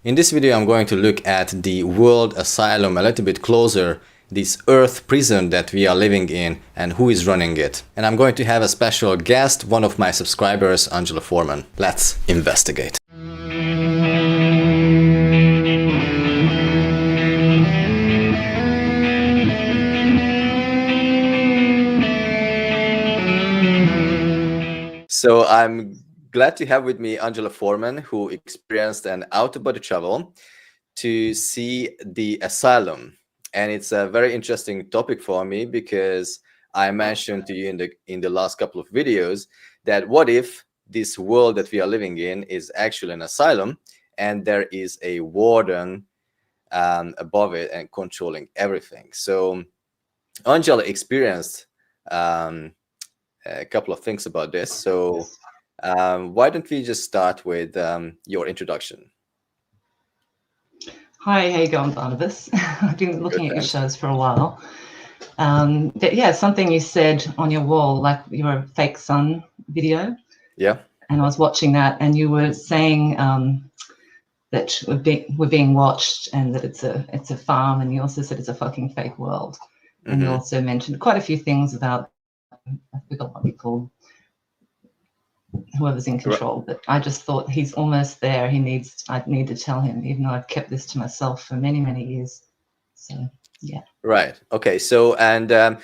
In this video, I'm going to look at the world asylum a little bit closer, this earth prison that we are living in and who is running it. And I'm going to have a special guest, one of my subscribers, Angela Forman. Let's investigate. So I'm glad to have with me Angela Forman, who experienced an out-of-body travel to see the asylum. And it's a very interesting topic for me because I mentioned to you in the last couple of videos that what if this world that we are living in is actually an asylum and there is a warden above it and controlling everything. So Angela experienced a couple of things about this. So why don't we just start with your introduction? Hi, how you going, Barnabas? I've been looking at your shows for a while. But yeah, something you said on your wall, like your fake sun video. Yeah. And I was watching that, and you were saying that we're being watched, and that it's a farm, and you also said it's a fucking fake world. And you also mentioned quite a few things about, I forgot what you called, whoever's in control, but I just thought he's almost there. I need to tell him, even though I've kept this to myself for many, many years. So yeah. Right. Okay. So, and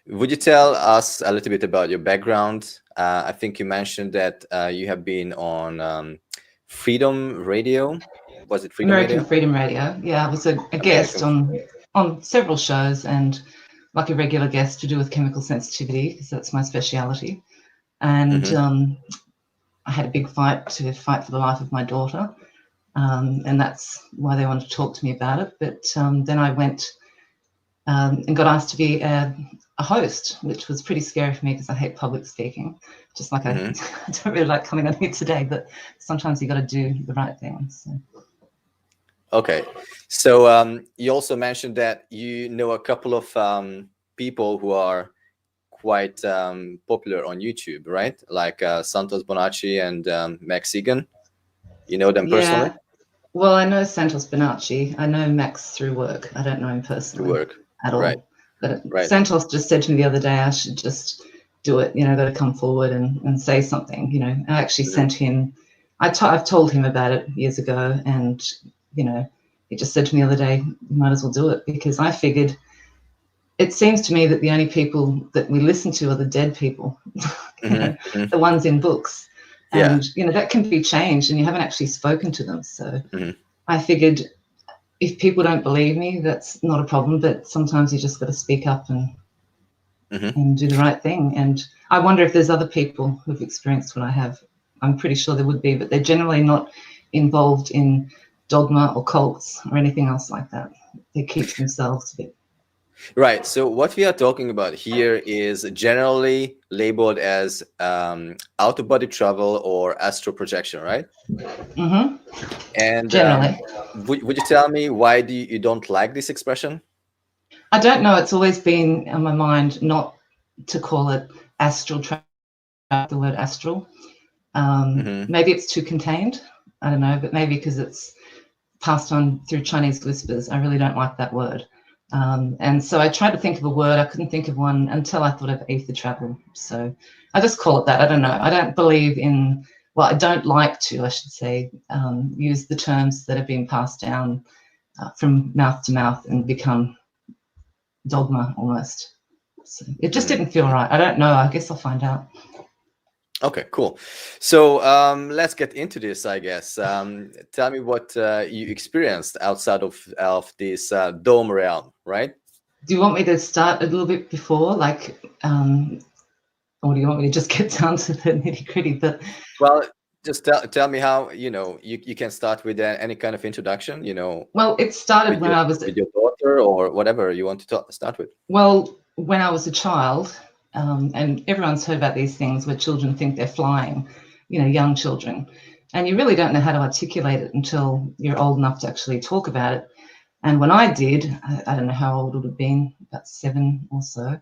would you tell us a little bit about your background? I think you mentioned that you have been on Freedom Radio. Was it Freedom American Radio? Freedom Radio. Yeah, I was a guest on several shows, and like a regular guest to do with chemical sensitivity, because that's my speciality. And I had a big fight for the life of my daughter, and that's why they wanted to talk to me about it. But then I went and got asked to be a host, which was pretty scary for me because I hate public speaking. Just like I don't really like coming on here today, but sometimes you got to do the right thing. So. Okay, so you also mentioned that you know a couple of people who are quite popular on YouTube, right? Like Santos Bonacci and Max Egan. You know them personally? Yeah. Well, I know Santos Bonacci. I know Max through work. I don't know him personally at all. Right. But Right. Santos just said to me the other day, I should just do it. You know, got to come forward and say something. You know, I actually sent him. I've told him about it years ago, and you know, he just said to me the other day, you might as well do it, because I figured. It seems to me that the only people that we listen to are the dead people, the ones in books. And, you know, that can be changed, and you haven't actually spoken to them. So I figured if people don't believe me, that's not a problem. But sometimes you just got to speak up and do the right thing. And I wonder if there's other people who've experienced what I have. I'm pretty sure there would be, but they're generally not involved in dogma or cults or anything else like that. They keep themselves a bit. Right. So what we are talking about here is generally labeled as out-of-body travel or astral projection, right? And generally. Would you tell me why you don't like this expression? I don't know. It's always been on my mind not to call it astral travel, the word astral. Maybe it's too contained. I don't know, but maybe because it's passed on through Chinese whispers. I really don't like that word. And so I tried to think of a word. I couldn't think of one until I thought of ether travel. So I just call it that. I don't know. I don't believe in, well, I don't like to, I should say, use the terms that have been passed down from mouth to mouth and become dogma almost. So it just didn't feel right. I don't know. I guess I'll find out. Okay, cool. So let's get into this, I guess. Tell me what you experienced outside of this dome realm, right? Do you want me to start a little bit before, like, or do you want me to just get down to the nitty gritty? But well, just tell me how, you know, you can start with any kind of introduction, you know. Well, it started when I was with your daughter or whatever you want to start with. Well, when I was a child, and everyone's heard about these things where children think they're flying, you know, young children, and you really don't know how to articulate it until you're old enough to actually talk about it. And when I did, I don't know how old it would have been, about 7 or so,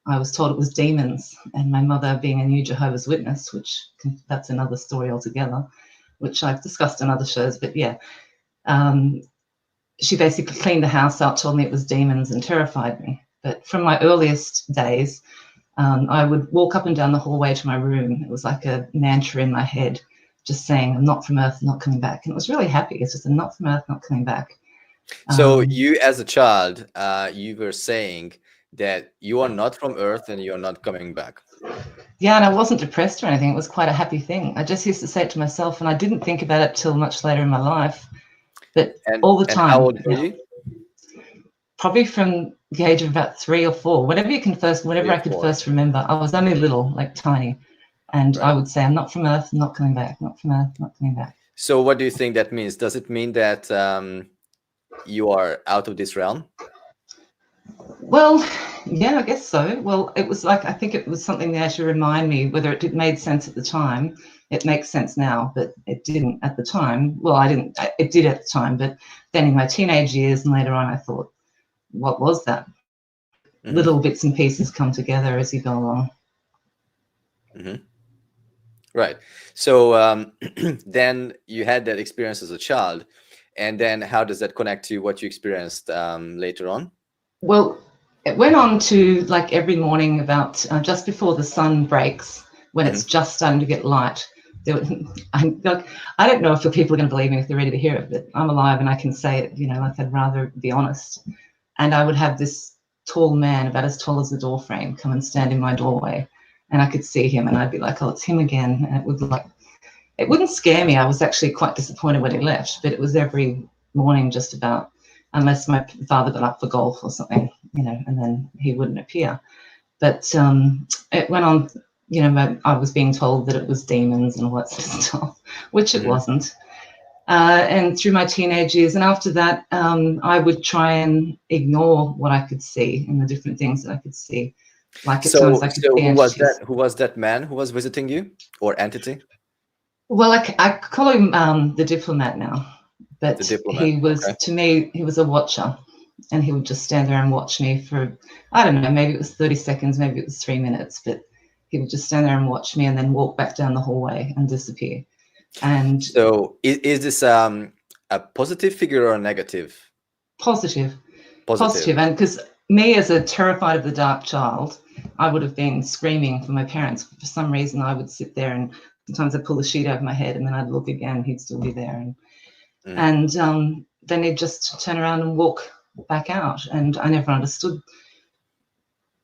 I was told it was demons. And my mother, being a new Jehovah's Witness, which that's another story altogether, which I've discussed in other shows, but yeah, She basically cleaned the house out, told me it was demons, and terrified me. But from my earliest days, I would walk up and down the hallway to my room. It was like a mantra in my head, just saying, I'm not from Earth, I'm not coming back. And it was really happy. It's just, I'm not from Earth, not coming back. So you, as a child, you were saying that you are not from Earth and you're not coming back. Yeah, and I wasn't depressed or anything. It was quite a happy thing. I just used to say it to myself, and I didn't think about it till much later in my life. But all the time. And how old were you? Probably from the age of about 3 or 4. Whenever I could first remember. I was only little, like tiny. And I would say, I'm not from Earth, I'm not coming back, not from Earth, not coming back. So what do you think that means? Does it mean that you are out of this realm? Well, yeah, I guess so. Well, it was like, I think it was something they had to remind me, whether it made sense at the time. It makes sense now, but it didn't at the time. Well, it did at the time, but then in my teenage years and later on, I thought, what was that? Mm-hmm. Little bits and pieces come together as you go along. Mm-hmm. Right. So then you had that experience as a child, and then how does that connect to what you experienced later on? Well, it went on to like every morning about just before the sun breaks, when it's just starting to get light. I don't know if people are going to believe me if they're ready to hear it, but I'm alive and I can say it, like I'd rather be honest. And I would have this tall man, about as tall as the door frame, come and stand in my doorway, and I could see him and I'd be like, oh, it's him again. And it wouldn't scare me. I was actually quite disappointed when he left, but it was every morning just about, unless my father got up for golf or something, and then he wouldn't appear. But it went on, I was being told that it was demons and all that sort of stuff, which it wasn't. And through my teenage years, and after that, I would try and ignore what I could see and the different things that I could see. Like at times I could see entities. Who was that man who was visiting you, or entity? Well, I call him the diplomat now. But he was, to me, he was a watcher, and he would just stand there and watch me for, I don't know, maybe it was 30 seconds, maybe it was 3 minutes, but he would just stand there and watch me and then walk back down the hallway and disappear. And so is this a positive figure or a negative? Positive. And because me, as a terrified of the dark child, I would have been screaming for my parents. For some reason, I would sit there and sometimes I'd pull the sheet over my head and then I'd look again, he'd still be there. And then he'd just turn around and walk back out. And I never understood.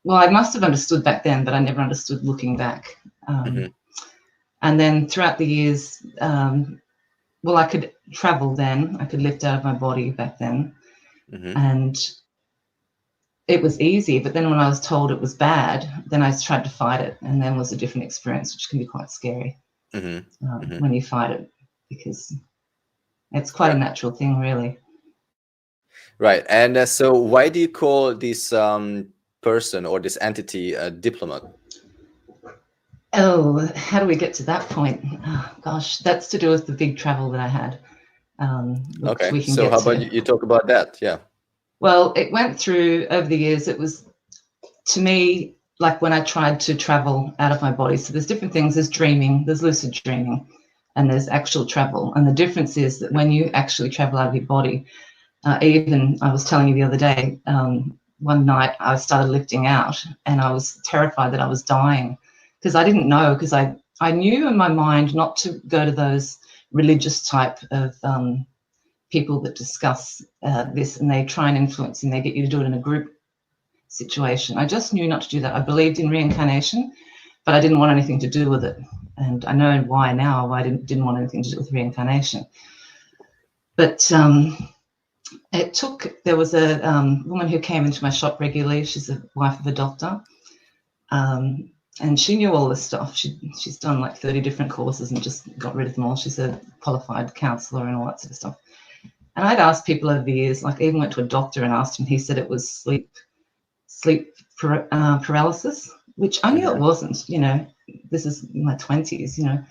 Well, I must have understood back then, but I never understood looking back. And then throughout the years, I could travel then. I could lift out of my body back then. And it was easy. But then when I was told it was bad, then I tried to fight it. And then was a different experience, which can be quite scary when you fight it, because it's quite a natural thing, really. Right. And so why do you call this person or this entity a diplomat? Oh, how do we get to that point? Oh, gosh, that's to do with the big travel that I had. Okay, so how about you talk about that? Yeah. Well, it went through over the years. It was, to me, like when I tried to travel out of my body. So there's different things. There's dreaming, there's lucid dreaming, and there's actual travel. And the difference is that when you actually travel out of your body, even I was telling you the other day, one night I started lifting out and I was terrified that I was dying, because I didn't know, because I knew in my mind not to go to those religious type of people that discuss this, and they try and influence and they get you to do it in a group situation. I just knew not to do that. I believed in reincarnation, but I didn't want anything to do with it. And I know why now, why I didn't want anything to do with reincarnation. But there was a woman who came into my shop regularly. She's the wife of a doctor. And she knew all this stuff. She's done like 30 different courses and just got rid of them all. She's a qualified counsellor and all that sort of stuff. And I'd asked people over the years, like even went to a doctor and asked him, he said it was sleep paralysis, which I knew it wasn't, this is my 20s,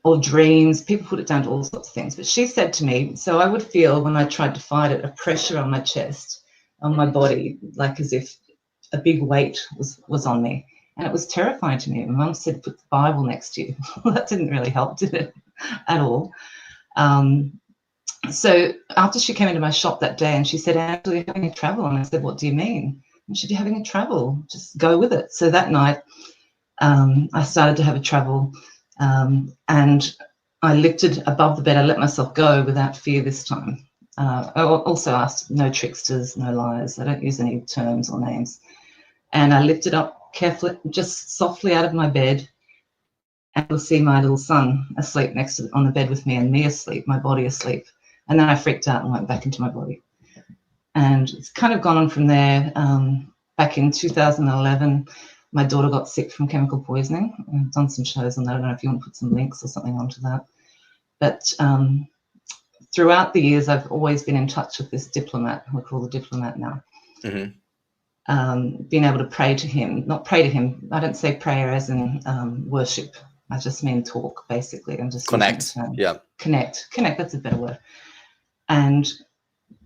or dreams. People put it down to all sorts of things. But she said to me, so I would feel when I tried to fight it, a pressure on my chest, on my body, like as if a big weight was on me. And it was terrifying to me. My mum said, put the Bible next to you. Well, that didn't really help, did it? At all. So after she came into my shop that day and she said, Angela, you're having a travel. And I said, what do you mean? And she said, you're having a travel, just go with it. So that night I started to have a travel, and I lifted above the bed. I let myself go without fear this time. I also asked no tricksters, no liars. I don't use any terms or names. And I lifted up carefully, just softly out of my bed, and you'll see my little son asleep next to on the bed with me, and me asleep, my body asleep. And then I freaked out and went back into my body. And it's kind of gone on from there. Back in 2011, my daughter got sick from chemical poisoning. I've done some shows on that. I don't know if you want to put some links or something onto that. But throughout the years, I've always been in touch with this diplomat. We call the diplomat now. Being able to pray to him, not pray to him. I don't say prayer as in worship. I just mean talk, basically. I'm just connect. Yeah. Connect. That's a better word. And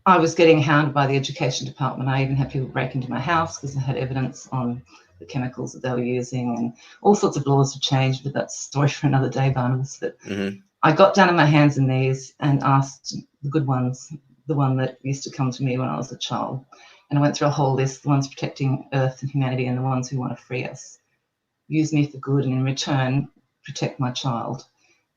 I was getting hounded by the education department. I even had people break into my house because I had evidence on the chemicals that they were using, and all sorts of laws have changed, but that's a story for another day, Barnabas. But I got down on my hands and knees and asked the good ones, the one that used to come to me when I was a child, and I went through a whole list, the ones protecting Earth and humanity and the ones who want to free us. Use me for good, and in return, protect my child.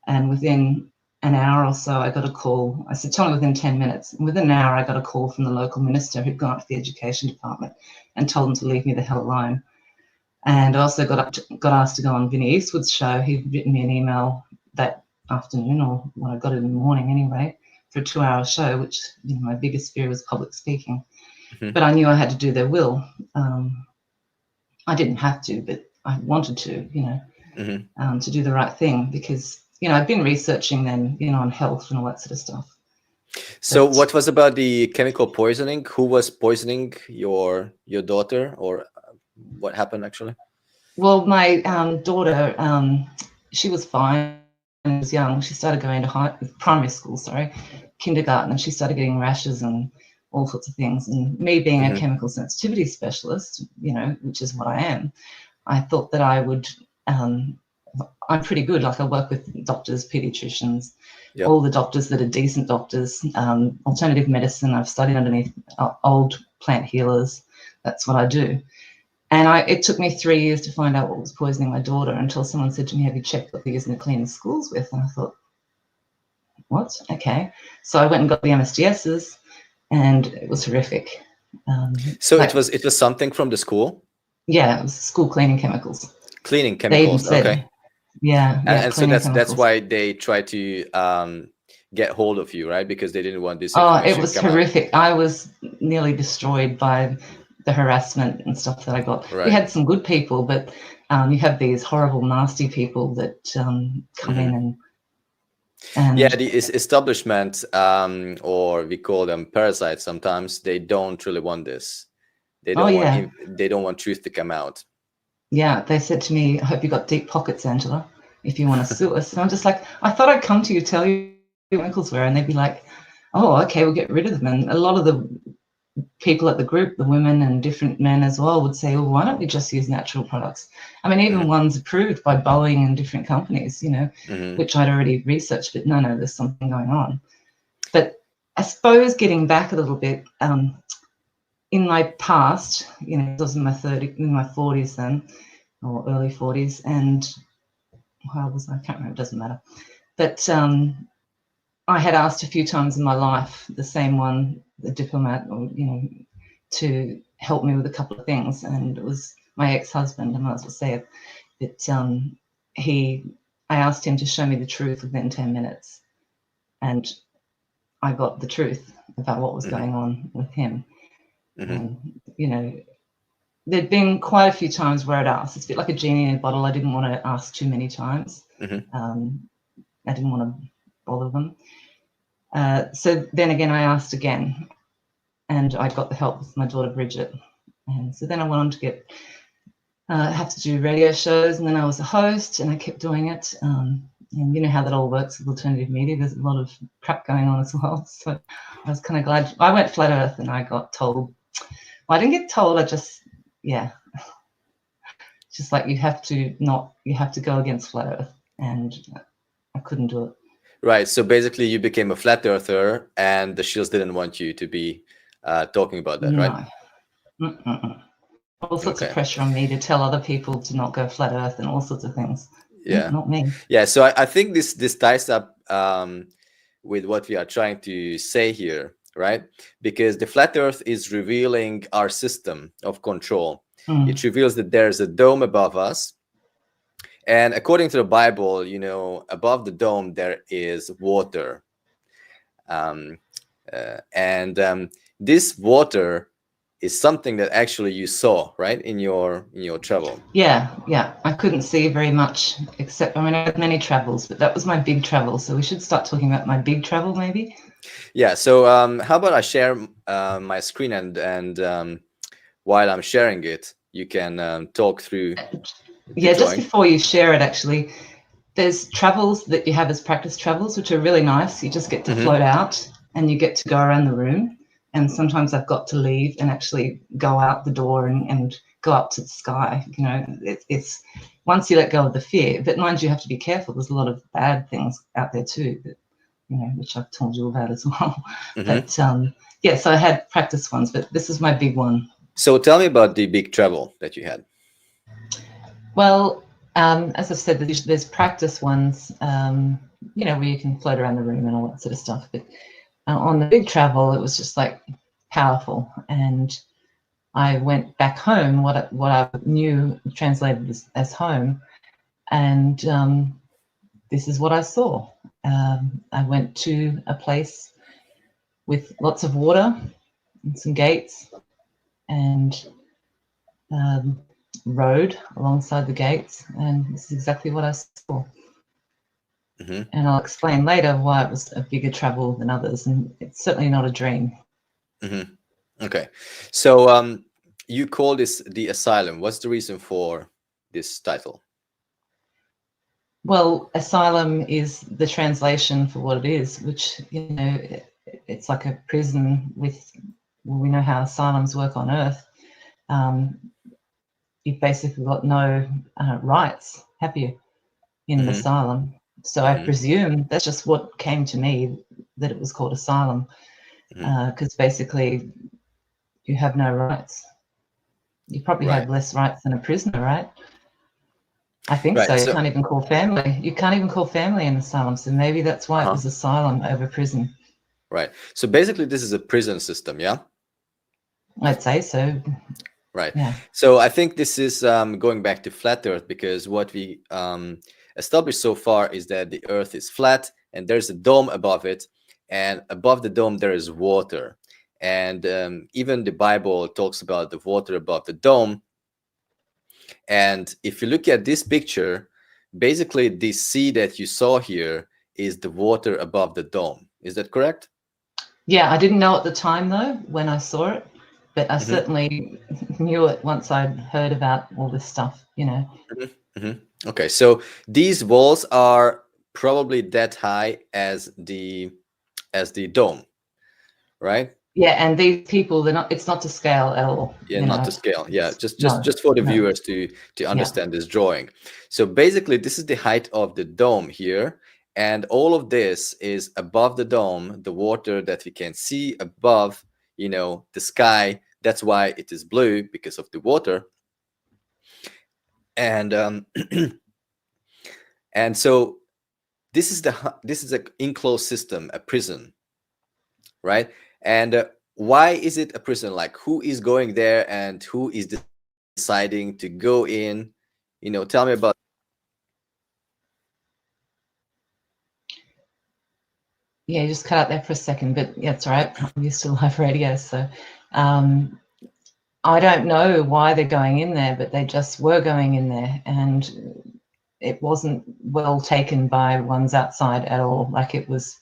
And within an hour or so, I got a call. I said, tell me within 10 minutes. And within an hour, I got a call from the local minister who'd gone up to the education department and told them to leave me the hell alone. And I also got asked to go on Vinnie Eastwood's show. He'd written me an email that afternoon, or when I got it in the morning anyway, for a 2-hour show, which, you know, my biggest fear was public speaking. But I knew I had to do their will. I didn't have to, but I wanted to, you know, to do the right thing, because, you know, I've been researching them, you know, on health and all that sort of stuff. So what was about the chemical poisoning? Who was poisoning your daughter, or what happened actually? Well, my daughter, she was fine when she was young. She started going to primary school, kindergarten, and she started getting rashes and all sorts of things. And me being a chemical sensitivity specialist, you know, which is what I am, I thought that I would, I'm pretty good. Like, I work with doctors, pediatricians, all the doctors that are decent doctors, alternative medicine. I've studied underneath old plant healers. That's what I do. And it took me 3 years to find out what was poisoning my daughter, until someone said to me, have you checked what they're using to clean the schools with? And I thought, what? Okay. So I went and got the MSDSs, and it was horrific. So it was something from the school? Yeah, it was school cleaning chemicals. Cleaning chemicals, said, okay. Yeah. And so that's why they tried to get hold of you, right? Because they didn't want this information. Oh, it was horrific. I was nearly destroyed by the harassment and stuff that I got. Right. We had some good people, but you have these horrible, nasty people that come in and yeah, the establishment, or we call them parasites sometimes, they don't really want this. They don't they don't want truth to come out. Yeah, they said to me, I hope you got deep pockets, Angela, if you want to sue us. And I'm just like, I thought I'd come to you, tell you who ankles were, and they'd be like, oh, okay, we'll get rid of them. And a lot of the people at the group, the women and different men as well, would say, well, why don't we just use natural products? I mean, even ones approved by Boeing and different companies, you know, which I'd already researched, but no, there's something going on. But I suppose getting back a little bit, in my past, you know, I was in my 40s then, or early 40s, and how was I can't remember, it doesn't matter. But I had asked a few times in my life the same one, the diplomat, or, you know, to help me with a couple of things, and it was my ex-husband, I might as well say it, but I asked him to show me the truth within 10 minutes, and I got the truth about what was going on with him. You know, there'd been quite a few times where I'd asked. It's a bit like a genie in a bottle. I didn't want to ask too many times. I didn't want to bother them. So then again, I asked again, and I got the help with my daughter Bridget. And so then I went on to have to do radio shows, and then I was a host, and I kept doing it. And you know how that all works with alternative media. There's a lot of crap going on as well. So I was kind of glad. I went flat earth, and I got told. Well, I didn't get told. I just, just like you have to go against flat earth, and I couldn't do it. Right. So basically, you became a flat earther, and the Shields didn't want you to be talking about that, right? No. Mm-mm. All sorts of Okay. pressure on me to tell other people to not go flat Earth and all sorts of things. Yeah. Not me. Yeah. So I think this ties up with what we are trying to say here, right? Because the flat Earth is revealing our system of control. It reveals that there's a dome above us. And according to the Bible, above the dome, there is water. And this water is something that actually you saw, right, in your travel. Yeah. I couldn't see very much, except, I had many travels, but that was my big travel. So we should start talking about my big travel, maybe. Yeah. So how about I share my screen, and while I'm sharing it, you can talk through the Just drawing. before you share it, actually, there's travels that you have as practice travels, which are really nice. You just get to float out and you get to go around the room. And sometimes I've got to leave and actually go out the door and go up to the sky. It's once you let go of the fear, but mind you have to be careful. There's a lot of bad things out there too, that, which I've told you about as well. But so I had practice ones, but this is my big one. So tell me about the big travel that you had. Well, as I've said, there's practice ones, where you can float around the room and all that sort of stuff. But on the big travel, it was just like powerful. And I went back home, what I knew translated as home. And this is what I saw. I went to a place with lots of water and some gates, and road alongside the gates, and this is exactly what I saw. And I'll explain later why it was a bigger travel than others, and it's certainly not a dream. Okay, so you call this the asylum. What's the reason for this title? Well, asylum is the translation for what it is, which, it's like a prison with, we know how asylums work on Earth. You've basically got no rights, have you, in an asylum? So I presume that's just what came to me, that it was called asylum, because basically you have no rights. You probably have less rights than a prisoner, right? I think so. You can't even call family. You can't even call family an asylum. So maybe that's why it was asylum over prison. Right. So basically, this is a prison system, yeah? I'd say so. Right. Yeah. So I think this is going back to flat Earth, because what we established so far is that the Earth is flat and there's a dome above it, and above the dome there is water. And even the Bible talks about the water above the dome. And if you look at this picture, basically the sea that you saw here is the water above the dome. Is that correct? Yeah, I didn't know at the time, though, when I saw it, but I certainly knew it once I'd heard about all this stuff, Okay, so these walls are probably that high as the dome, right? Yeah, and these people, they're not, it's not to scale at all. Yeah, not to scale. Yeah, just No, for the no. viewers to understand this drawing. So basically, this is the height of the dome here, and all of this is above the dome, the water that we can see above, the sky. That's why it is blue, because of the water. And and so this is an enclosed system, a prison, right? And why is it a prison? Like, who is going there and who is deciding to go in? Tell me about. Yeah, you just cut out there for a second, but yeah, it's all right. I'm used to live radio, so I don't know why they're going in there, but they just were going in there, and it wasn't well taken by ones outside at all. Like, it was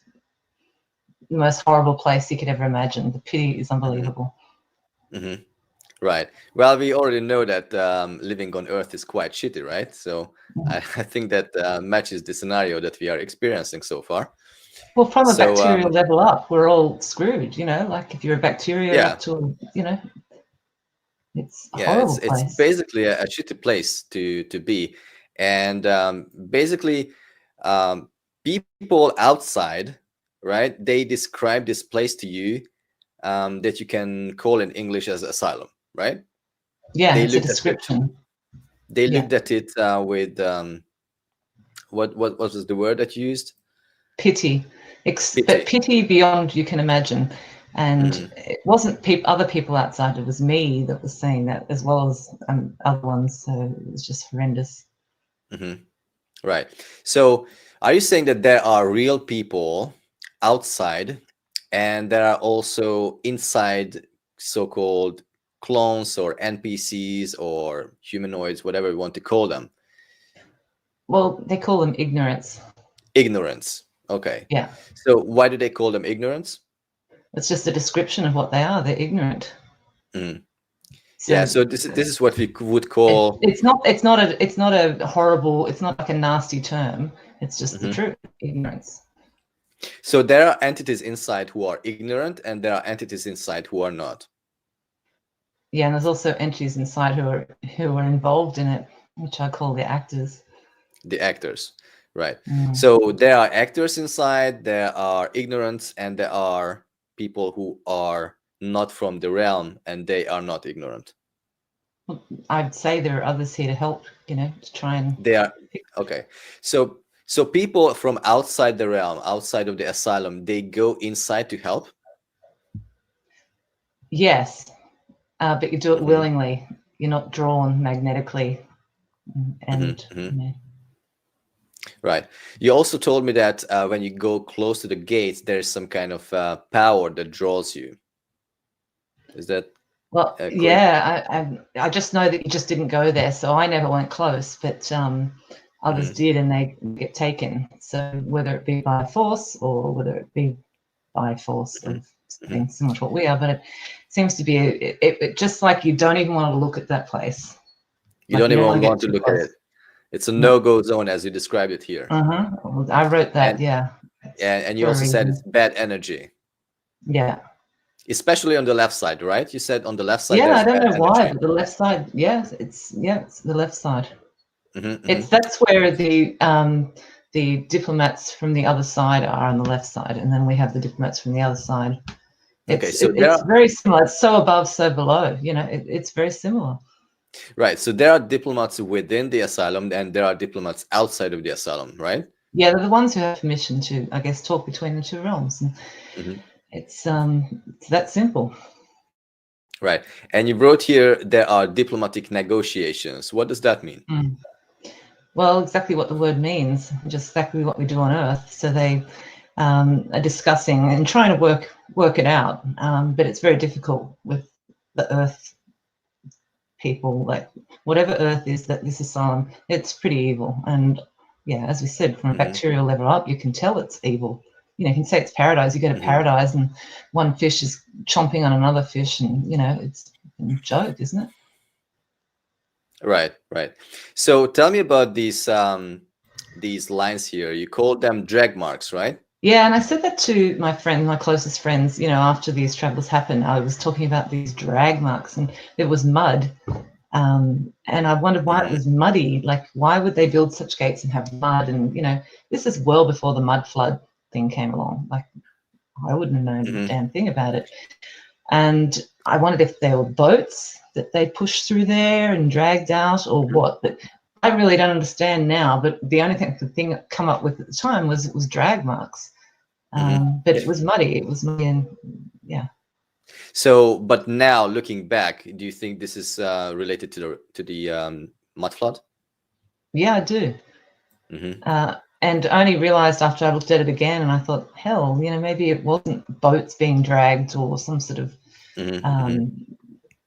the most horrible place you could ever imagine. The pity is unbelievable. Right. Well, we already know that living on Earth is quite shitty, right? So I think that matches the scenario that we are experiencing so far. Well, from a bacterial level up, we're all screwed, like if you're a bacteria up to, it's a horrible place. It's basically a shitty place to be. And basically, people outside, right? They describe this place to you that you can call in English as asylum, right? Yeah, They it's a looked at it. description. They Yeah. looked at it with what was the word that you used? Pity. But Pity. pity beyond you can imagine. And Mm, it wasn't other people outside, it was me that was saying that, as well as other ones. So it was just horrendous. right. So, are you saying that there are real people outside, and there are also inside so-called clones or NPCs or humanoids, whatever you want to call them? Well, they call them ignorance. Ignorance. Okay. Yeah. So, why do they call them ignorance? It's just a description of what they are. They're ignorant. Mm. Yeah. So So this is what we would call. it's not a horrible, it's not like a nasty term. It's just the truth, ignorance. So there are entities inside who are ignorant, and there are entities inside who are not. Yeah, and there's also entities inside who are involved in it, which I call the actors. The actors, right? So there are actors inside, there are ignorants, and there are people who are not from the realm, and they are not ignorant. I'd say there are others here to help, to try and. They are okay. So people from outside the realm, outside of the asylum, they go inside to help. Yes, but you do it willingly. You're not drawn magnetically, and. Right. You also told me that when you go close to the gates, there's some kind of power that draws you. Is that Well, correct? yeah, I just know that you just didn't go there, so I never went close, but others did, and they get taken. So whether it be by force or whether it be by force of being similar to what we are, but it seems to be it just like you don't even want to look at that place. You don't even want to look at it. It's a no-go zone, as you described it here. I wrote that, yeah. And you also said it's bad energy. Yeah. Especially on the left side, right? You said on the left side. Yeah, there's I don't bad know why, energy. but the left side, it's the left side. That's where the diplomats from the other side are on the left side, and then we have the diplomats from the other side. It's very similar. It's so above, so below. It's very similar. Right. So there are diplomats within the asylum, and there are diplomats outside of the asylum, right? Yeah, they're the ones who have permission to, I guess, talk between the two realms. And it's that simple. Right. And you wrote here there are diplomatic negotiations. What does that mean? Well, exactly what the word means, just exactly what we do on Earth. So they are discussing and trying to work it out, but it's very difficult with the Earth people. Like whatever Earth is, that this asylum, it's pretty evil. And yeah, as we said, from a bacterial level up, you can tell it's evil. You can say it's paradise. You go to paradise, and one fish is chomping on another fish, and it's a joke, isn't it? Right. So tell me about these lines here. You called them drag marks, right? Yeah, and I said that to my closest friends, after these travels happened. I was talking about these drag marks, and there was mud. And I wondered why it was muddy. Like, why would they build such gates and have mud? And, this is well before the mud flood thing came along. Like, I wouldn't have known a damn thing about it. And I wondered if there were boats that they pushed through there and dragged out or what. But I really don't understand now. But the only thing that come up with at the time was it was drag marks. But it was muddy. It was muddy, and yeah. So, but now looking back, do you think this is related to the mud flood? Yeah, I do. And I only realized after I looked at it again, and I thought, hell, maybe it wasn't boats being dragged or some sort of,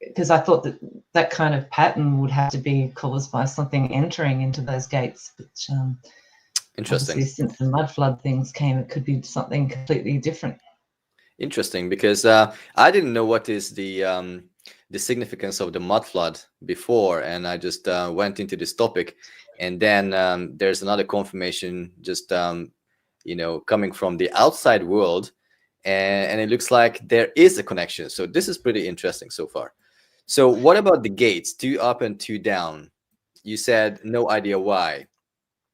because I thought that kind of pattern would have to be caused by something entering into those gates. But interesting. Obviously, since the mud flood things came, it could be something completely different. Interesting, because I didn't know what is the significance of the mud flood before, and I just went into this topic, and then there's another confirmation just coming from the outside world, and it looks like there is a connection. So this is pretty interesting so far. So what about the gates, 2 up and 2 down? You said no idea why.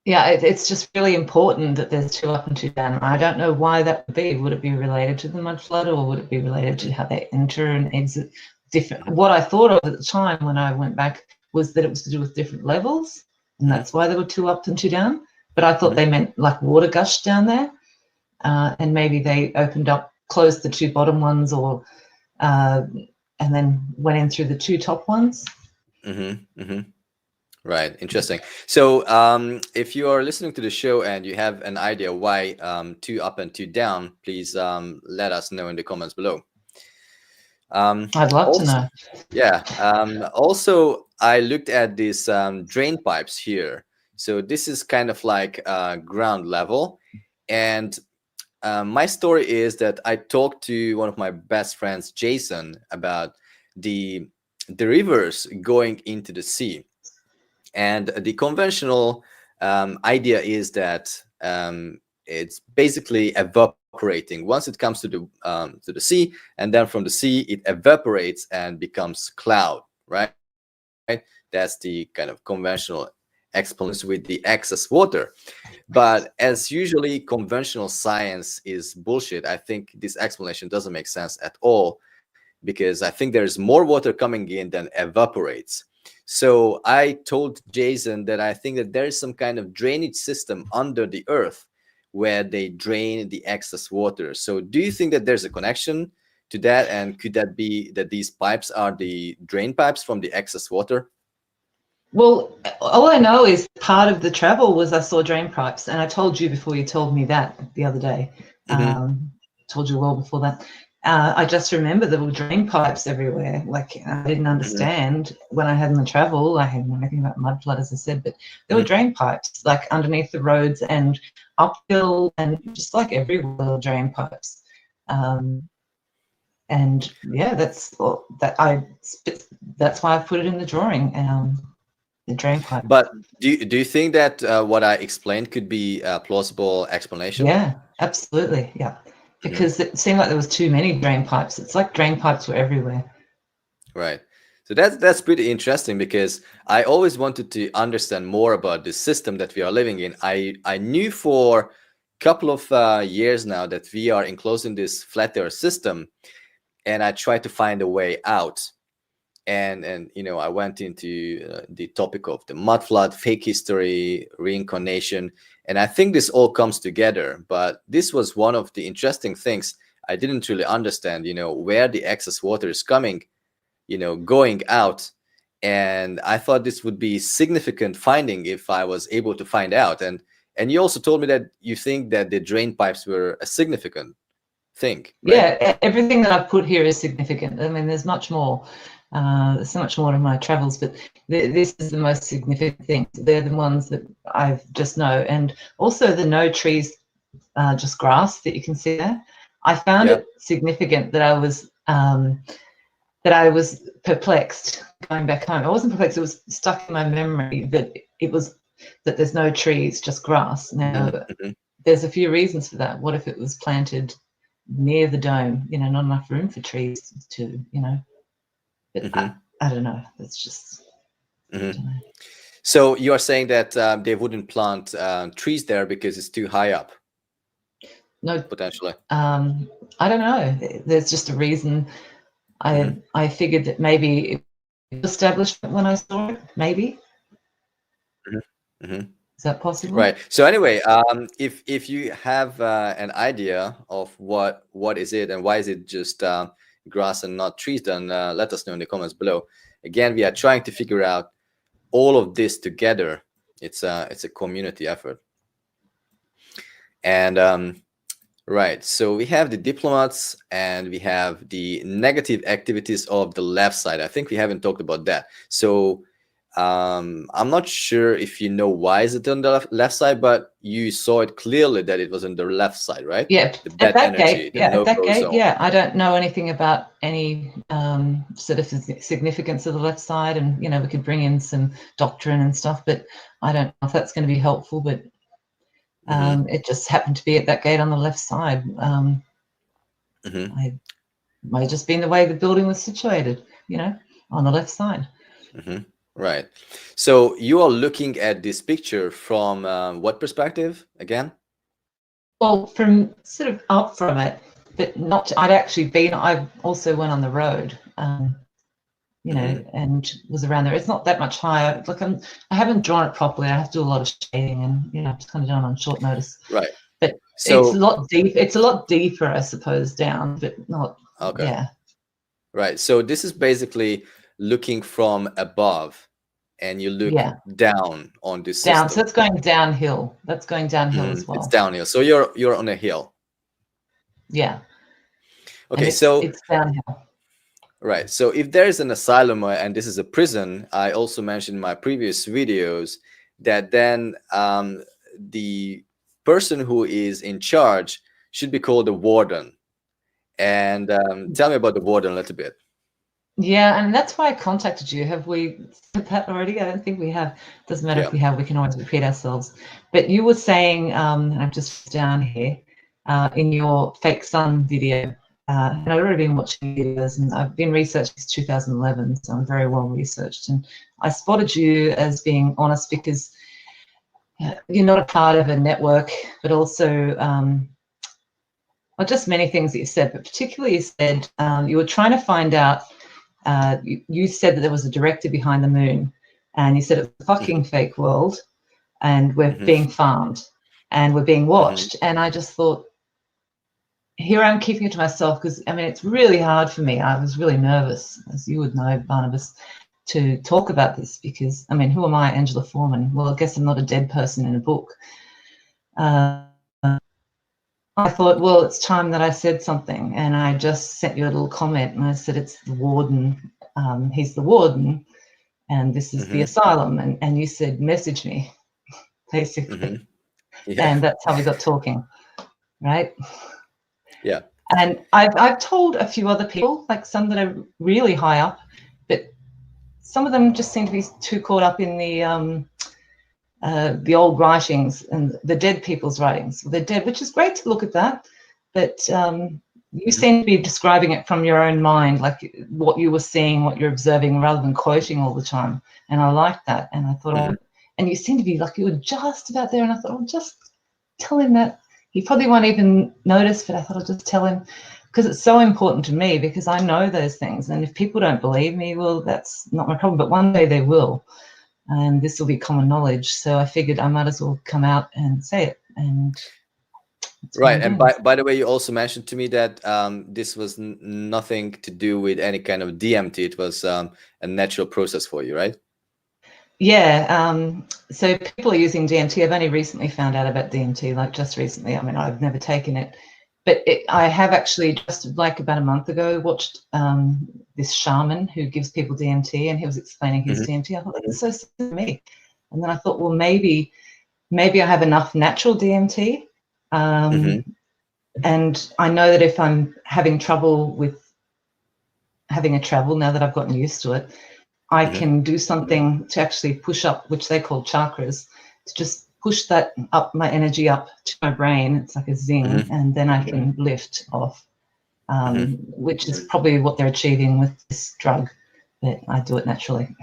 Yeah, it's just really important that there's 2 up and 2 down. I don't know why that would be. Would it be related to the mud flood, or would it be related to how they enter and exit different? What I thought of at the time when I went back was that it was to do with different levels, and that's why there were 2 up and 2 down. But I thought they meant like water gushed down there, and maybe they opened up, closed the 2 bottom ones, or and then went in through the 2 top ones. Right. Interesting. So if you are listening to the show and you have an idea why 2 up and 2 down, please let us know in the comments below. I'd love to know. Yeah. Also, I looked at these drain pipes here. So this is kind of like ground level. And my story is that I talked to one of my best friends, Jason, about the rivers going into the sea. And the conventional idea is that it's basically evaporating once it comes to the sea, and then from the sea it evaporates and becomes cloud, right? That's the kind of conventional explanation with the excess water. But as usually conventional science is bullshit, I think this explanation doesn't make sense at all, because I think there's more water coming in than evaporates. So I told Jason that I think that there is some kind of drainage system under the earth where they drain the excess water. So do you think that there's a connection to that? And could that be that these pipes are the drain pipes from the excess water? Well, all I know is part of the travel was I saw drain pipes, and I told you before you told me that the other day. Told you well before that. I just remember there were drain pipes everywhere. Like, I didn't understand when I had the travel. I hadn't know anything about mud flood, as I said, but there were drain pipes like underneath the roads and uphill, and just like everywhere, drain pipes. And yeah, that's why I put it in the drawing. The drain pipe. But do you think that what I explained could be a plausible explanation? Yeah, absolutely. Yeah, because it seemed like there was too many drain pipes. It's like drain pipes were everywhere. Right. So that's pretty interesting, because I always wanted to understand more about the system that we are living in. I knew for a couple of years now that we are enclosed in this flat earth system, and I tried to find a way out. And I went into the topic of the mud flood, fake history, reincarnation, and I think this all comes together. But this was one of the interesting things I didn't really understand, where the excess water is coming, going out. And I thought this would be significant finding if I was able to find out. And you also told me that you think that the drain pipes were a significant thing, right? Yeah, everything that I've put here is significant. I mean, there's much more. There's so much more in my travels, but this is the most significant thing. They're the ones that I just know. And also the no trees, just grass that you can see there. I found it significant that I was perplexed going back home. I wasn't perplexed, it was stuck in my memory that that there's no trees, just grass. Now, there's a few reasons for that. What if it was planted near the dome? Not enough room for trees to, But I don't know. It's just. So you are saying that they wouldn't plant trees there because it's too high up? No, potentially. I don't know. There's just a reason. I figured that maybe it was established when I saw it. Maybe. Is that possible? Right. So anyway, if you have an idea of what is it and why is it just grass and not trees, then let us know in the comments below. Again, we are trying to figure out all of this together. It's a community effort. And right, so we have the diplomats and we have the negative activities of the left side. I think we haven't talked about that. So I'm not sure if you know why is it on the left side, but you saw it clearly that it was on the left side, right? Yeah, the bad at that energy, gate. Yeah, no at that gate. zone. Yeah, I don't know anything about any sort of significance of the left side, and we could bring in some doctrine and stuff, but I don't know if that's going to be helpful. But it just happened to be at that gate on the left side. It might have just been the way the building was situated, on the left side. Right. So you are looking at this picture from what perspective again? Well, from sort of up from it, but not. I'd actually been. I also went on the road, you know, and was around there. It's not that much higher. Like I haven't drawn it properly. I have to do a lot of shading, and you know, I've just kind of done it on short notice. Right. But it's a So lot deep. It's a lot deeper, I suppose, down, but not. okay. Yeah. Right. So this is basically looking from above, and you look Yeah. down on this Down. system. So it's going downhill. That's going downhill as well. It's downhill. So you're on a hill. Yeah. Okay. And So it's downhill. right. So if there is an asylum and this is a prison, I also mentioned in my previous videos that then the person who is in charge should be called the warden. And tell me about the warden a little bit. Yeah, and that's why I contacted you. Have we said that already? I don't think we have. Doesn't matter if we have, we can always repeat ourselves. But you were saying, and I'm just down here, in your fake son video, and I've already been watching videos, and I've been researching since 2011, so I'm very well researched. And I spotted you as being honest because you're not a part of a network, but also, well, just many things that you said, but particularly you said you were trying to find out. You said that there was a director behind the moon, and you said it's a fucking fake world, and we're being farmed, and we're being watched. And I just thought, here I'm keeping it to myself because I mean it's really hard for me. I was really nervous, as you would know, Barnabas, to talk about this because I mean, who am I, Angela Forman? Well, I guess I'm not a dead person in a book. I thought, well, it's time that I said something, and I just sent you a little comment, and I said, it's the warden. He's the warden, and this is the asylum. And you said, message me, basically. Yeah. And that's how we got talking, right? Yeah. And I've told a few other people, like some that are really high up, but some of them just seem to be too caught up in the old writings and the dead people's writings. They're dead, which is great to look at that, but you seem to be describing it from your own mind, like what you were seeing, what you're observing, rather than quoting all the time. And I like that. And I thought, and you seem to be like you were just about there. And I thought, I'll just tell him that. He probably won't even notice, but I thought I'll just tell him because it's so important to me because I know those things. And if people don't believe me, well, that's not my problem. But one day they will. And this will be common knowledge. So I figured I might as well come out and say it. And right. And by the way, you also mentioned to me that this was nothing to do with any kind of DMT. It was a natural process for you, right? Yeah. So people are using DMT. I've only recently found out about DMT, like just recently. I mean, I've never taken it. But I have actually just like about a month ago watched this shaman who gives people DMT, and he was explaining his DMT. I thought that's so similar to me, and then I thought, well, maybe I have enough natural DMT, and I know that if I'm having trouble with having a travel, now that I've gotten used to it, I can do something to actually push up, which they call chakras, to just push that up, my energy up to my brain. It's like a zing, and then I can lift off, which is probably what they're achieving with this drug, but I do it naturally.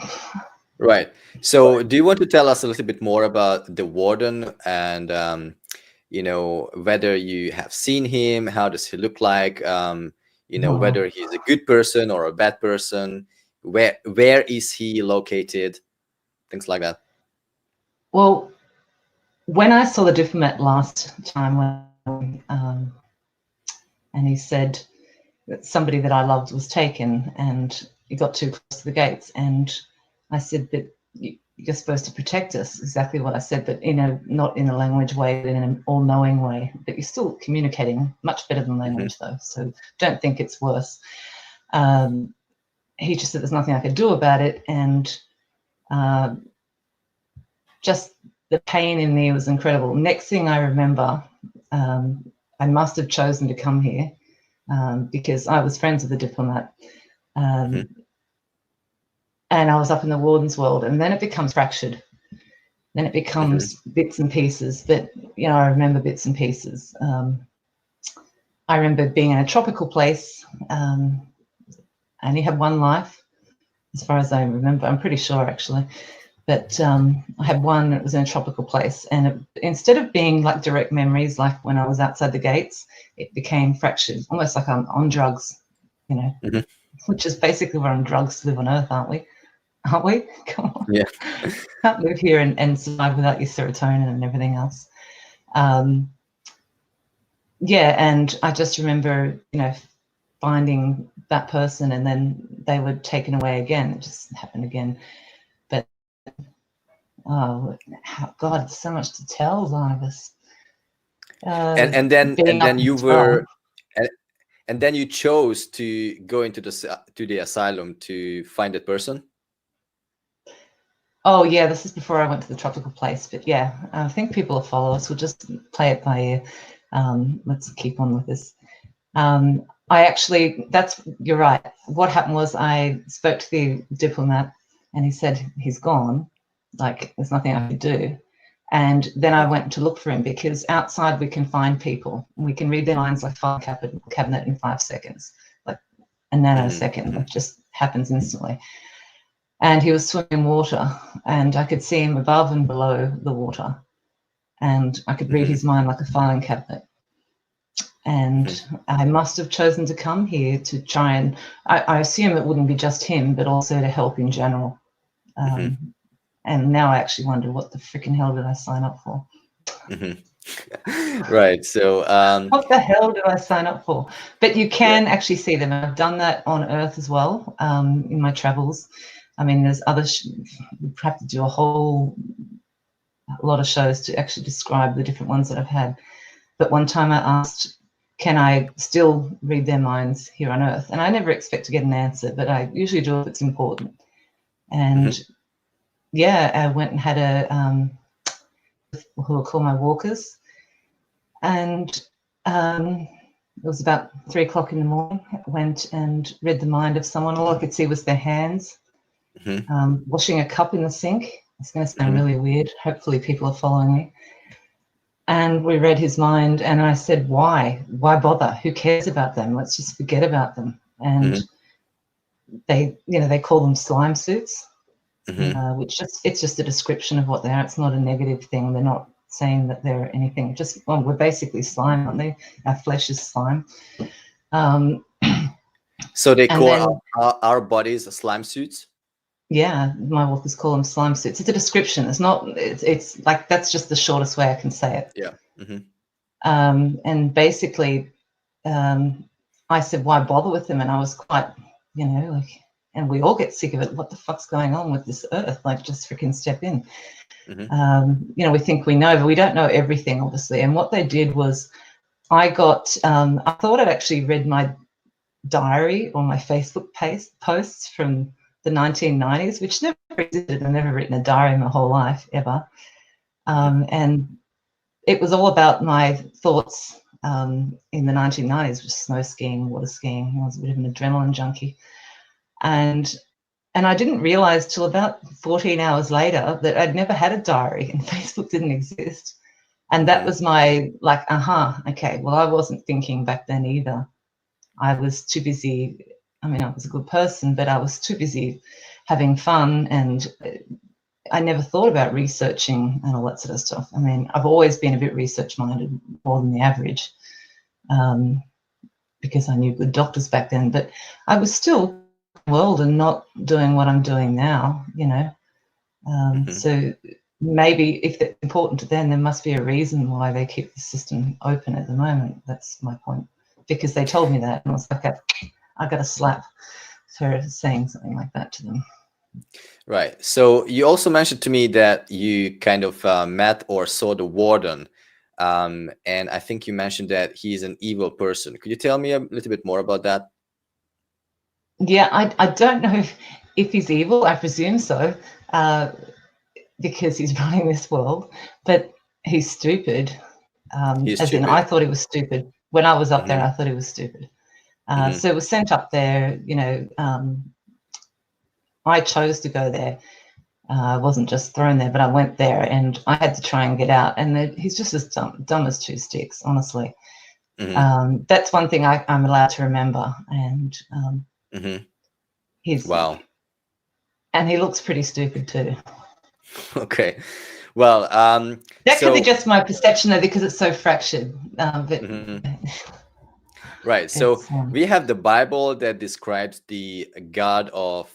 Right. So do you want to tell us a little bit more about the warden and, you know, whether you have seen him, how does he look like, you know, whether he's a good person or a bad person, where is he located, things like that? Well, when I saw the diplomat last time, and he said that somebody that I loved was taken and he got too close to the gates, and I said, but you're supposed to protect us, exactly what I said, but not in a language way, but in an all-knowing way, but you're still communicating much better than language though, so don't think it's worse. He just said there's nothing I could do about it, and just the pain in me was incredible. Next thing I remember, I must have chosen to come here because I was friends with the diplomat, and I was up in the warden's world, and then it becomes fractured. Then it becomes bits and pieces, but I remember bits and pieces. I remember being in a tropical place, I only had one life. as far as I remember. I'm pretty sure, actually. But I had one that was in a tropical place, and instead of being like direct memories, like when I was outside the gates, it became fractured, almost like I'm on drugs, you know, which is basically we're on drugs to live on Earth, aren't we? Aren't we? Come on. Yeah. Can't live here and survive without your serotonin and everything else. Yeah, and I just remember, you know, finding that person, and then they were taken away again. It just happened again. But oh God, so much to tell, Barnabas. And then you were and then you chose to go into the asylum to find that person. Oh yeah, this is before I went to the tropical place. But yeah, I think people will follow us. We'll just play it by ear. Let's keep on with this. I actually, you're right. What happened was I spoke to the diplomat, and he said he's gone. Like there's nothing I could do. And then I went to look for him, because outside we can find people. We can read their minds like file cabinet in 5 seconds, like a nanosecond. It just happens instantly. And he was swimming in water, and I could see him above and below the water, and I could read his mind like a filing cabinet. And I must have chosen to come here to try and, I assume it wouldn't be just him, but also to help in general. And now I actually wonder, what the freaking hell did I sign up for? Right. So what the hell did I sign up for? But you can actually see them. I've done that on Earth as well, in my travels. I mean, there's other, we have to do a whole lot of shows to actually describe the different ones that I've had. But one time I asked, can I still read their minds here on Earth? And I never expect to get an answer, but I usually do if it's important. And yeah, I went and had a, who are called my walkers. And it was about 3 o'clock in the morning. I went and read the mind of someone. All I could see was their hands, washing a cup in the sink. It's going to sound really weird. Hopefully people are following me. And we read his mind, and I said, why? Why bother? Who cares about them? Let's just forget about them. And they, you know, they call them slime suits, which it's just a description of what they are. It's not a negative thing. They're not saying that they're anything. Just, well, we're basically slime, aren't they? Our flesh is slime. So they call our bodies slime suits? Yeah, my walkers call them slime suits. It's a description. It's not, it's like, that's just the shortest way I can say it. Yeah. And basically, I said, why bother with them? And I was quite, you know, like, and we all get sick of it. What the fuck's going on with this Earth? Like, just freaking step in. You know, we think we know, but we don't know everything, obviously. And what they did was, I got, I thought I'd actually read my diary or my Facebook posts from the 1990s, which never existed. I've never written a diary in my whole life, ever. And it was all about my thoughts in the 1990s, with snow skiing, water skiing. I was a bit of an adrenaline junkie. And I didn't realize till about 14 hours later that I'd never had a diary and Facebook didn't exist. And that was my, like, okay, well, I wasn't thinking back then either. I was too busy. I mean, I was a good person, but I was too busy having fun, and I never thought about researching and all that sort of stuff. I mean, I've always been a bit research-minded, more than the average, because I knew good doctors back then, but I was still in the world and not doing what I'm doing now, you know. So maybe if it's important to them, there must be a reason why they keep the system open at the moment. That's my point, because they told me that, and I was like, I got a slap for saying something like that to them. Right. So you also mentioned to me that you kind of met or saw the warden, and I think you mentioned that he's an evil person. Could you tell me a little bit more about that? Yeah, I don't know if he's evil. I presume so, because he's running this world, but he's stupid. He's as stupid. in, I thought he was stupid. When I was up there, I thought he was stupid. So it was sent up there, you know, I chose to go there. I wasn't just thrown there, but I went there, and I had to try and get out. And he's just as dumb as two sticks, honestly. That's one thing I'm allowed to remember. And he's, wow. And he looks pretty stupid too. Okay. Well, That could be so just my perception though, because it's so fractured. But right. So it's we have the Bible that describes the God of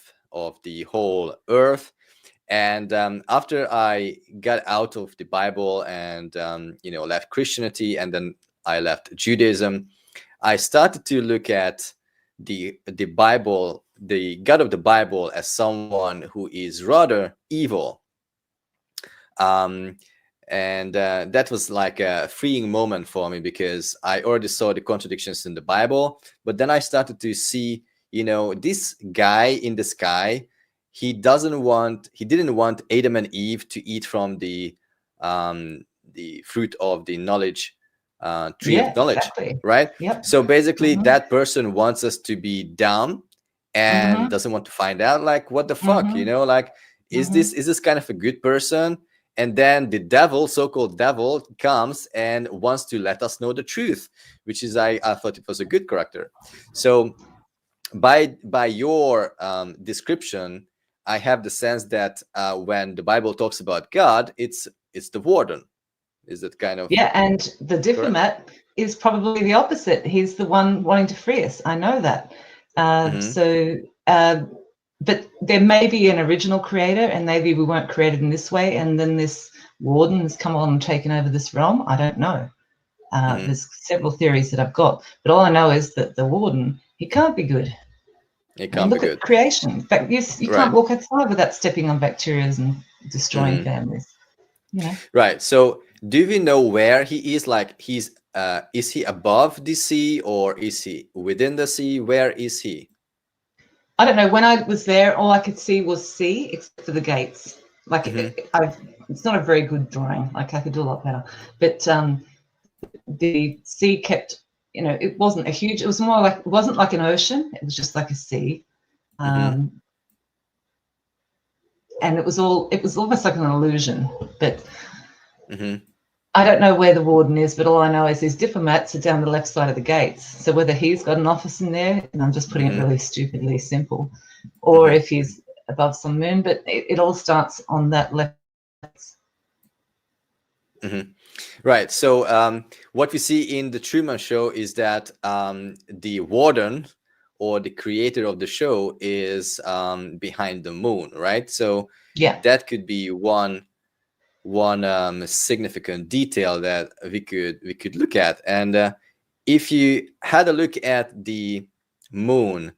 the whole earth. And after I got out of the Bible and left Christianity, and then I left Judaism, I started to look at the Bible, the God of the Bible, as someone who is rather evil. And that was like a freeing moment for me, because I already saw the contradictions in the Bible, but then I started to see, this guy in the sky, he didn't want Adam and Eve to eat from the fruit of the knowledge, tree of knowledge, exactly. right? Yep. So basically, that person wants us to be dumb and doesn't want to find out, like, what the fuck, like, is this kind of a good person? And then the devil, so-called devil, comes and wants to let us know the truth, which is, I thought it was a good character. So by your description, I have the sense that when the Bible talks about God, it's the warden. Is that kind of and the diplomat correct? is probably the opposite. He's the one wanting to free us. I know that. But there may be an original creator, and maybe we weren't created in this way, and then this warden has come on and taken over this realm. I don't know. There's several theories that I've got, but all I know is that the warden, he can't be good. It can't look be at good. creation. In fact, you Right. can't walk outside without stepping on bacteria and destroying families. Right. So do we know where he is? Like, is he above the sea, or is he within the sea? Where is he? I don't know. When I was there, all I could see was sea, except for the gates. Like, it's not a very good drawing. Like, I could do a lot better. But the sea kept, it wasn't a huge. It was more like, it wasn't like an ocean. It was just like a sea. And it was almost like an illusion. But I don't know where the warden is, but all I know is his diplomats are down the left side of the gates. So whether he's got an office in there, and I'm just putting it really stupidly simple, or if he's above some moon, but it all starts on that left. Right. So what we see in the Truman Show is that the warden, or the creator of the show, is behind the moon, right? So that could be one significant detail that we could look at. And if you had a look at the moon,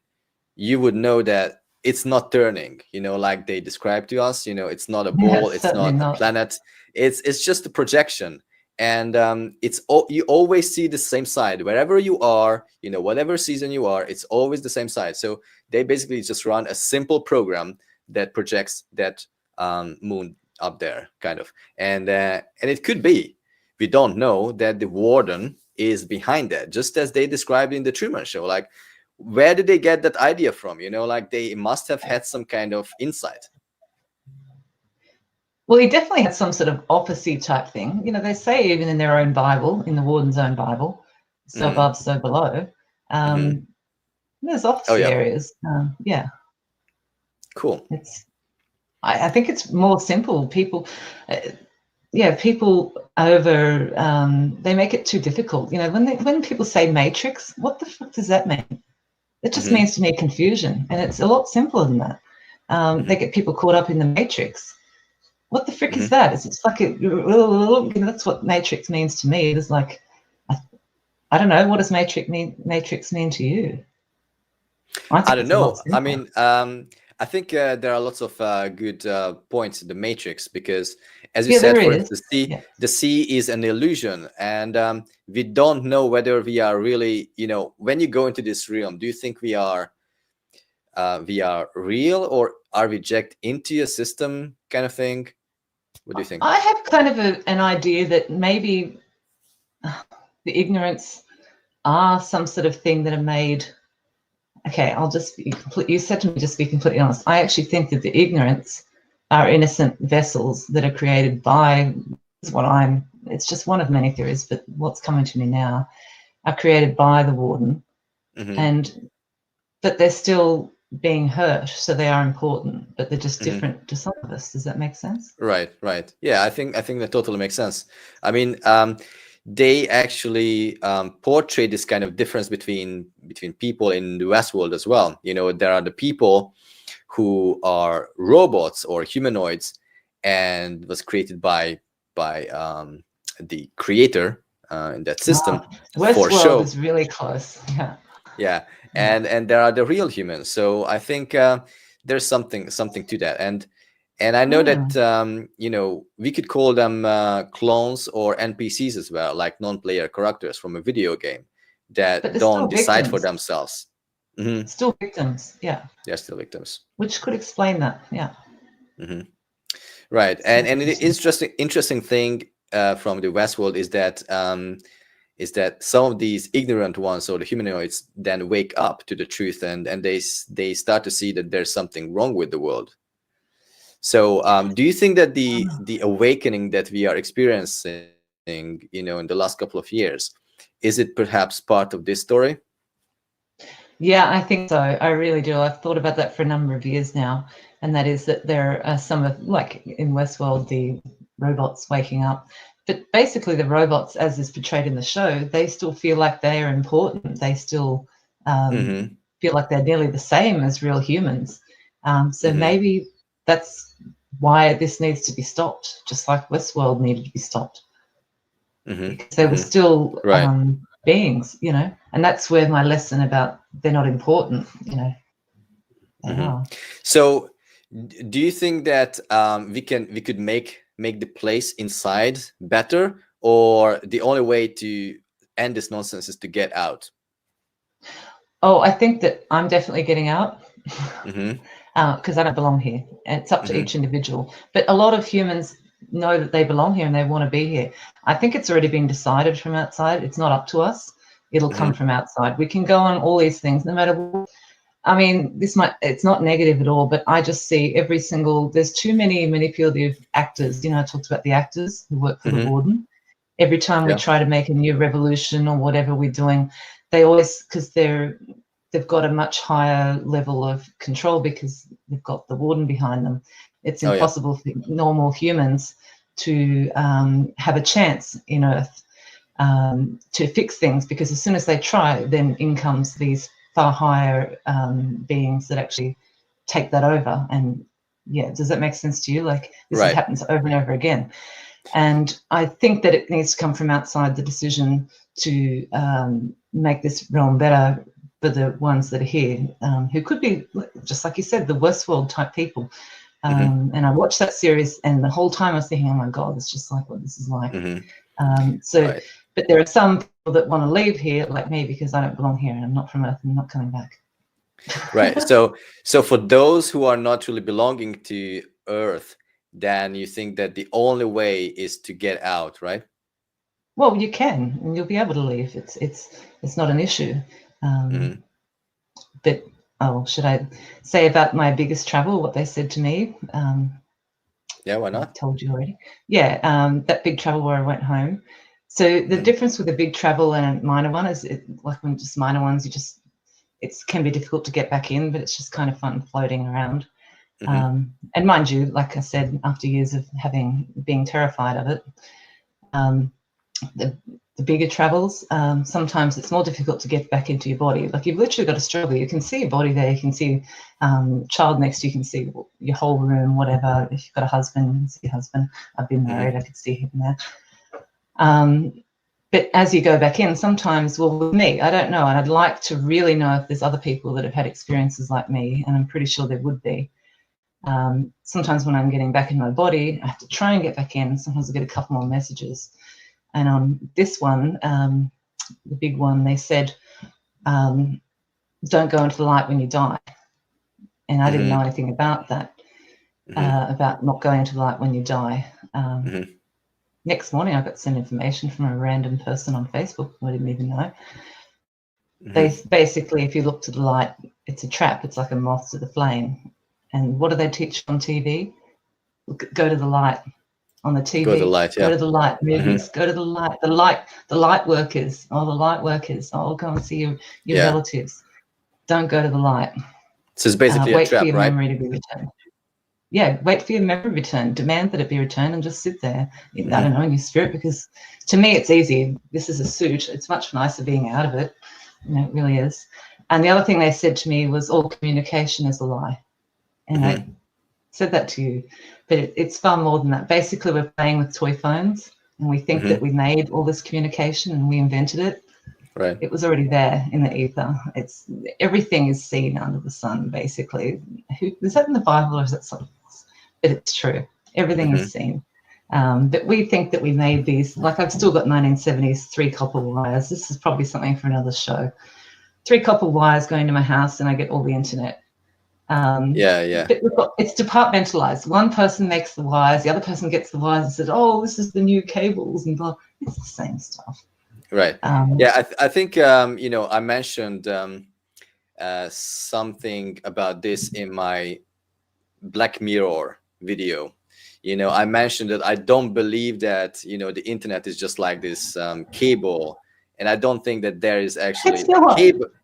you would know that it's not turning, like they described to us. It's not a ball, it's not a planet, it's just a projection. And you always see the same side wherever you are, whatever season you are, it's always the same side. So they basically just run a simple program that projects that moon up there, kind of. And it could be, we don't know, that the warden is behind that, just as they described in the Truman Show. Like, where did they get that idea from? Like, they must have had some kind of insight. Well, he definitely had some sort of opposite type thing. They say even in their own Bible, in the warden's own Bible, so above, so below. There's opposite areas. Cool. I think it's more simple. People over they make it too difficult. When people say matrix, what the fuck does that mean? It just means to me confusion, and it's a lot simpler than that. They get people caught up in the matrix. What the frick is that? It's like that's what matrix means to me. It's like, I don't know, what does matrix mean to you? I don't know. I mean, I think there are lots of good points in the Matrix, because, as you said, for instance, the sea is an illusion, and we don't know whether we are really, when you go into this realm, do you think we are real, or are we jacked into a system, kind of thing? What do you think? I have kind of an idea that maybe the ignorance are some sort of thing that are made. Okay, I'll just be you said to me, just be completely honest. I actually think that the ignorance are innocent vessels that are created by it's just one of many theories, but what's coming to me now, are created by the warden. But they're still being hurt, so they are important, but they're just Mhm. different to some of us. Does that make sense? Right, right. Yeah, I think that totally makes sense. I mean, they actually portray this kind of difference between people in the West world as well. You know, there are the people who are robots or humanoids, and was created by the creator in that system for Westworld show. is really close. Yeah. Yeah, Yeah. and there are the real humans. So I think there's something to that. And I know that you know, we could call them clones or NPCs as well, like non-player characters from a video game that But they're don't still decide for victims. themselves. Hmm. Still victims. Yeah. They're still victims. Which could explain that. Yeah. Hmm. Right, So and the interesting thing from the Westworld is that some of these ignorant ones or the humanoids then wake up to the truth, and they start to see that there's something wrong with the world. So do you think that the awakening that we are experiencing, you know, in the last couple of years, is it perhaps part of this story? Yeah, I think so. I really do. I've thought about that for a number of years now, and that is that there are some of, like in Westworld, the robots waking up. But basically, the robots, as is portrayed in the show, they still feel like they are important. They still Mm-hmm. feel like they're nearly the same as real humans. So Mm-hmm. maybe that's why this needs to be stopped, just like Westworld needed to be stopped, Mm-hmm. because they were Mm-hmm. still Right. beings, you know. And that's where my lesson about they're not important, you know, they Mm-hmm. are. So do you think that we could make the place inside better, or the only way to end this nonsense is to get out? Oh, I think that I'm definitely getting out Mm-hmm. because I don't belong here. And it's up to Mm-hmm. each individual. But a lot of humans know that they belong here and they want to be here. I think it's already been decided from outside. It's not up to us. It'll come from outside. We can go on all these things, no matter what. I mean, it's not negative at all, but I just see there's too many manipulative actors. You know, I talked about the actors who work for the Mm-hmm. warden. Every time we Yeah. try to make a new revolution or whatever we're doing, they always, because they've got a much higher level of control because they've got the warden behind them. It's Oh yeah. impossible for normal humans to have a chance in Earth to fix things, because as soon as they try, then in comes these far higher beings that actually take that over. And yeah, does that make sense to you? Like this Right. happens over and over again. And I think that it needs to come from outside, the decision to make this realm better for the ones that are here, who could be, just like you said, the Westworld type people. Mm-hmm. And I watched that series, and the whole time I was thinking, oh my God, it's just like what this is like. Mm-hmm. So, Right. but there are some people that want to leave here, like me, because I don't belong here and I'm not from Earth and I'm not coming back. Right. So for those who are not really belonging to Earth, then you think that the only way is to get out, right? Well, you can, and you'll be able to leave. It's not an issue. Mm-hmm. But should I say about my biggest travel, what they said to me? Yeah, why I not? told you already. Yeah, that big travel where I went home. So the Mm-hmm. difference with a big travel and a minor one is, like when just minor ones, it can be difficult to get back in, but it's just kind of fun floating around. Mm-hmm. And mind you, like I said, after years of being terrified of it, the bigger travels, sometimes it's more difficult to get back into your body. Like you've literally got to struggle. You can see your body there. You can see child next to you. You can see your whole room, whatever. If you've got a husband, you can see your husband. I've been married. I could see him there. But as you go back in, sometimes, well, with me, I don't know. And I'd like to really know if there's other people that have had experiences like me, and I'm pretty sure there would be. Sometimes when I'm getting back in my body, I have to try and get back in. Sometimes I get a couple more messages. And on this one, the big one, they said, don't go into the light when you die. And I didn't know anything about that, about not going into the light when you die. Next morning, I got some information from a random person on Facebook who I didn't even know. Basically, if you look to the light, it's a trap. It's like a moth to the flame. And what do they teach on TV? Go to the light. On the TV, Go to the light, yeah. Go to the light movies, go to the light, the light workers, oh, the light workers, oh, go and see your relatives. Don't go to the light. So it's basically a wait for trap, your right? memory to be returned. Yeah, wait for your memory returned, demand that it be returned, and just sit there, I don't know, in your spirit, because to me it's easy. This is a suit. It's much nicer being out of it. It really is. And the other thing they said to me was all communication is a lie. And I said that to you, but it's far more than that. Basically, we're playing with toy phones, and we think that we made all this communication and we invented it. Right. It was already there in the ether. Everything is seen under the sun, basically. Is that in the Bible or is that something else? But it's true. Everything is seen. But we think that we made these, like I've still got 1970s 3 copper wires. This is probably something for another show. 3 copper wires going to my house and I get all the internet. But it's departmentalized. One person makes the wires, the other person gets the wires and says, oh, this is the new cables and blah. It's the same stuff. Right. I think I mentioned something about this in my Black Mirror video. I mentioned that I don't believe that the internet is just like this cable, and I don't think that there is actually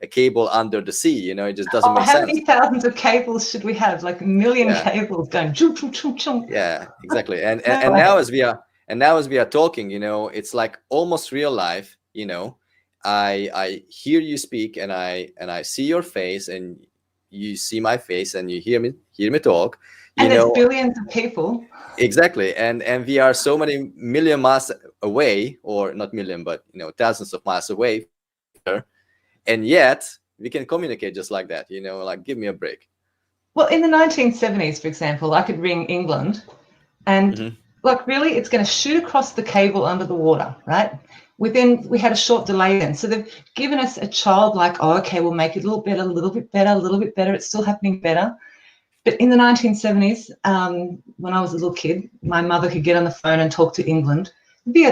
a cable under the sea. It just doesn't make sense. How many thousands of cables should we have? Like a million cables going choo choo choo choo. Yeah, exactly. And now as we are talking, it's like almost real life. I hear you speak, and I see your face, and you see my face, and you hear me talk. And there's billions of people. Exactly, and we are so many million miles away, or not million, but thousands of miles away, and yet we can communicate just like that. Like, give me a break. Well, in the 1970s, for example, I could ring England, and like, really, it's going to shoot across the cable under the water, right? We had a short delay then. So they've given us a childlike, oh, okay, we'll make it a little better, a little bit better, a little bit better. It's still happening better. But in the 1970s, when I was a little kid, my mother could get on the phone and talk to England. It'd be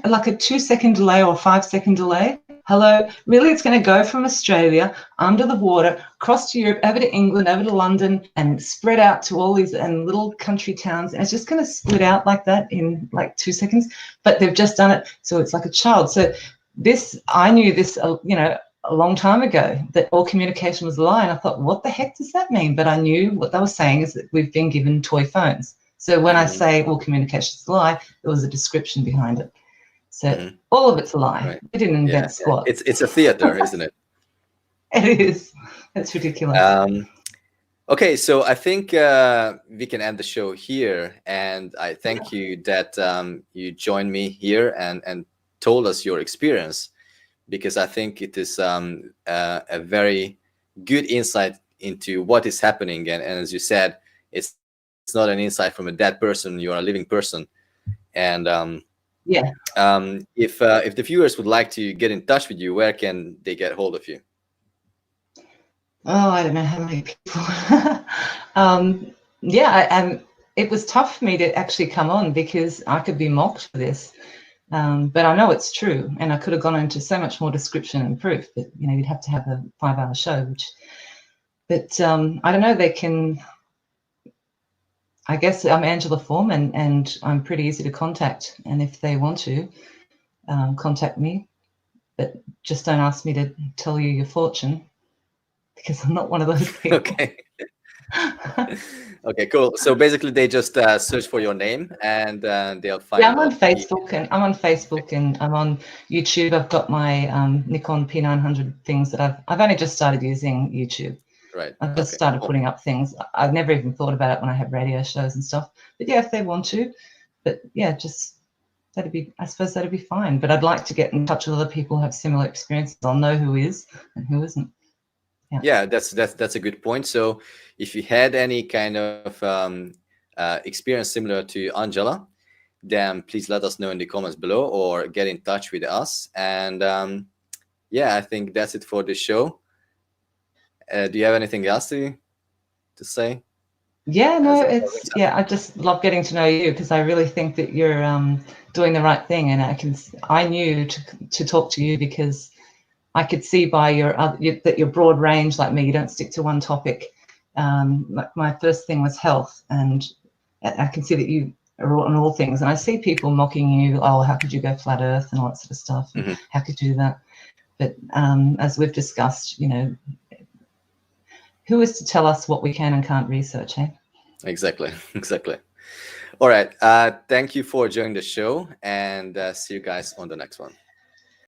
like a 2-second delay or a 5-second delay. Hello, really, it's going to go from Australia under the water, across to Europe, over to England, over to London, and spread out to all these little country towns. And it's just going to split out like that in like 2 seconds. But they've just done it, so it's like a child. So I knew this, a long time ago, that all communication was a lie. And I thought, what the heck does that mean? But I knew what they were saying is that we've been given toy phones. So when I say all communication is a lie, there was a description behind it. So all of it's a lie. Right. We didn't invent squat. It's a theater, isn't it? It is. That's ridiculous. Okay, so I think we can end the show here. And I thank you that you joined me here and told us your experience, because I think it is a very good insight into what is happening. And as you said, it's not an insight from a dead person. You are a living person. And if the viewers would like to get in touch with you, where can they get hold of you? Oh, I don't know how many people. It was tough for me to actually come on because I could be mocked for this. But I know it's true, and I could have gone into so much more description and proof, but you'd have to have a 5-hour show. But I don't know. They can. I guess I'm Angela Forman, and I'm pretty easy to contact. And if they want to contact me, but just don't ask me to tell you your fortune, because I'm not one of those people. Okay. Okay, cool. So basically, they just search for your name, and they'll find. Yeah, I'm on Facebook, and I'm on YouTube. I've got my Nikon P900 things that I've only just started using YouTube. Right. I've just started putting up things. I've never even thought about it when I have radio shows and stuff. But yeah, if they want to, but yeah, I suppose that'd be fine. But I'd like to get in touch with other people who have similar experiences. I'll know who is and who isn't. Yeah, that's a good point. So if you had any kind of experience similar to Angela, then please let us know in the comments below or get in touch with us. And I think that's it for the show. Do you have anything else to say? Yeah, no, I just love getting to know you, because I really think that you're doing the right thing, and I knew to talk to you because I could see by that you're broad range like me. You don't stick to one topic. My first thing was health, and I can see that you are on all things. And I see people mocking you. Oh, how could you go flat Earth and all that sort of stuff? How could you do that? But as we've discussed, who is to tell us what we can and can't research, eh? Exactly. Exactly. All right. Thank you for joining the show, and see you guys on the next one.